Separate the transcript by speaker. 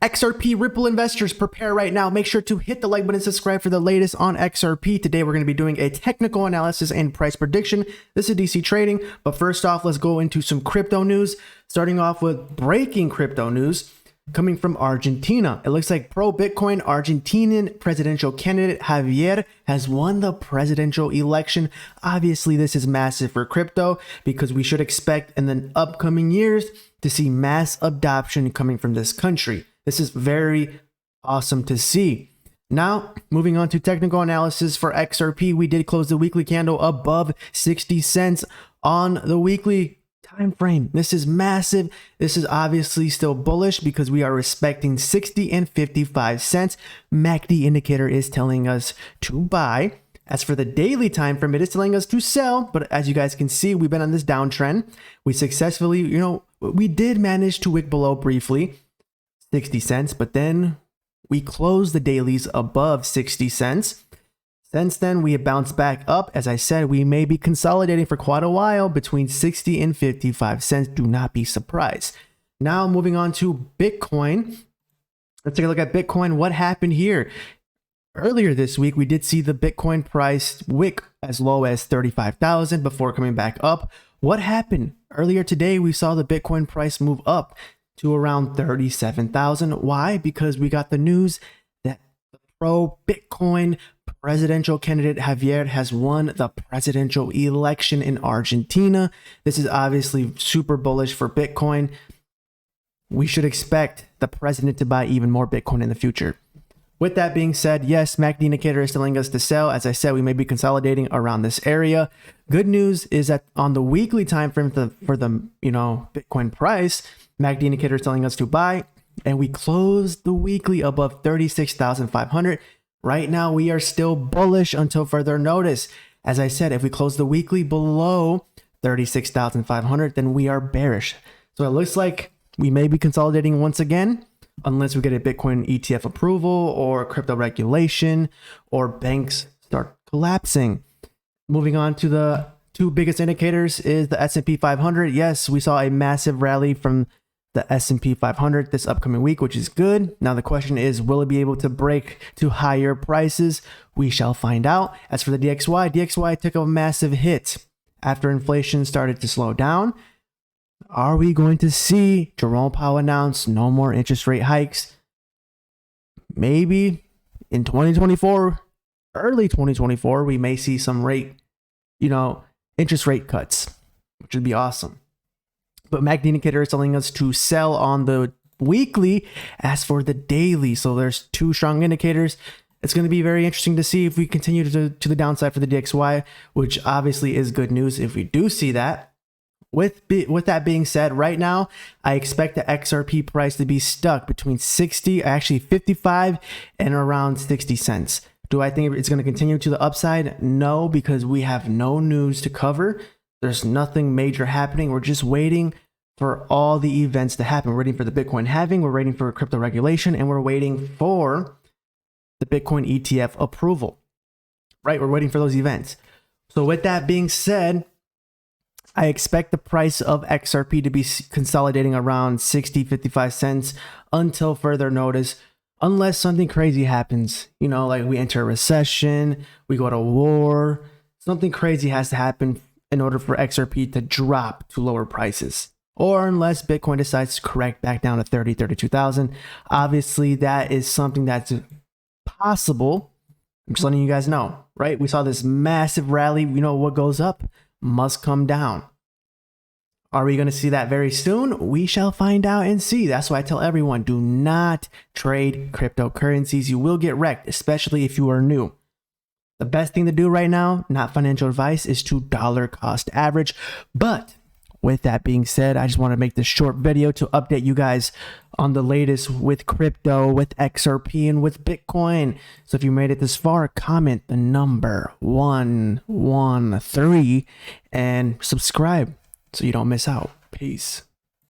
Speaker 1: XRP Ripple investors, prepare right now. Make sure to hit the like button and subscribe for the latest on XRP. Today, we're going to be doing a technical analysis and price prediction. This is DC trading, but first off, let's go into some crypto news. Starting off with breaking crypto news coming from Argentina. It looks like pro-Bitcoin Argentinian presidential candidate Javier has won the presidential election. Obviously, this is massive for crypto because we should expect in the upcoming years to see mass adoption coming from this country. This is very awesome to see. Now, moving on to technical analysis for XRP, we did close the weekly candle above 60 cents on the weekly time frame. This is massive. This is obviously still bullish because we are respecting 60 and 55 cents. MACD indicator is telling us to buy. As for the daily time frame, it is telling us to sell, but as you guys can see, we've been on this downtrend. We successfully, we did manage to wick below briefly 60 cents, but then we closed the dailies above 60 cents. Since then, we have bounced back up. As I said, we may be consolidating for quite a while between 60 and 55 cents. Do not be surprised. Now, moving on to Bitcoin. Let's take a look at Bitcoin. What happened here? Earlier this week, we did see the Bitcoin price wick as low as 35,000 before coming back up. What happened? Earlier today, we saw the Bitcoin price move up to around 37,000. Why? Because we got the news that the pro-Bitcoin presidential candidate Javier has won the presidential election in Argentina. This is obviously super bullish for Bitcoin. We should expect the president to buy even more Bitcoin in the future. With that being said, yes, MACD indicator is telling us to sell. As I said, we may be consolidating around this area. Good news is that on the weekly time frame for the Bitcoin price, MACD indicator is telling us to buy, and we closed the weekly above 36,500. Right now, we are still bullish until further notice. As I said, if we close the weekly below 36,500, then we are bearish. So it looks like we may be consolidating once again, unless we get a Bitcoin ETF approval or crypto regulation or banks start collapsing. Moving on to the two biggest indicators is the S&P 500. Yes, we saw a massive rally from the S&P 500 this upcoming week, which is good. Now the question is, will it be able to break to higher prices? We shall find out. As for the DXY took a massive hit after inflation started to slow down. Are we going to see Jerome Powell announce no more interest rate hikes? Maybe in 2024, early 2024, we may see some interest rate cuts, which would be awesome. But MACD indicator is telling us to sell on the weekly. As for the daily, so there's two strong indicators. It's going to be very interesting to see if we continue to the downside for the DXY, which obviously is good news if we do see that. With that being said, right now, I expect the XRP price to be stuck between 55 and around 60 cents. Do I think it's going to continue to the upside? No, because we have no news to cover. There's nothing major happening. We're just waiting for all the events to happen. We're waiting for the Bitcoin halving, we're waiting for crypto regulation, and we're waiting for the Bitcoin ETF approval, right? We're waiting for those events. So with that being said, I expect the price of XRP to be consolidating around 55 cents until further notice, unless something crazy happens, like we enter a recession, we go to war, something crazy has to happen in order for XRP to drop to lower prices, or unless Bitcoin decides to correct back down to 32,000. Obviously, that is something that's possible. I'm just letting you guys know, right? We saw this massive rally. What goes up must come down. Are we going to see that very soon? We shall find out and see. That's why I tell everyone, do not trade cryptocurrencies. You will get wrecked, especially if you are new. The best thing to do right now, not financial advice, is to dollar cost average. But with that being said, I just want to make this short video to update you guys on the latest with crypto, with XRP, and with Bitcoin. So if you made it this far, comment the number 113 and subscribe so you don't miss out. Peace.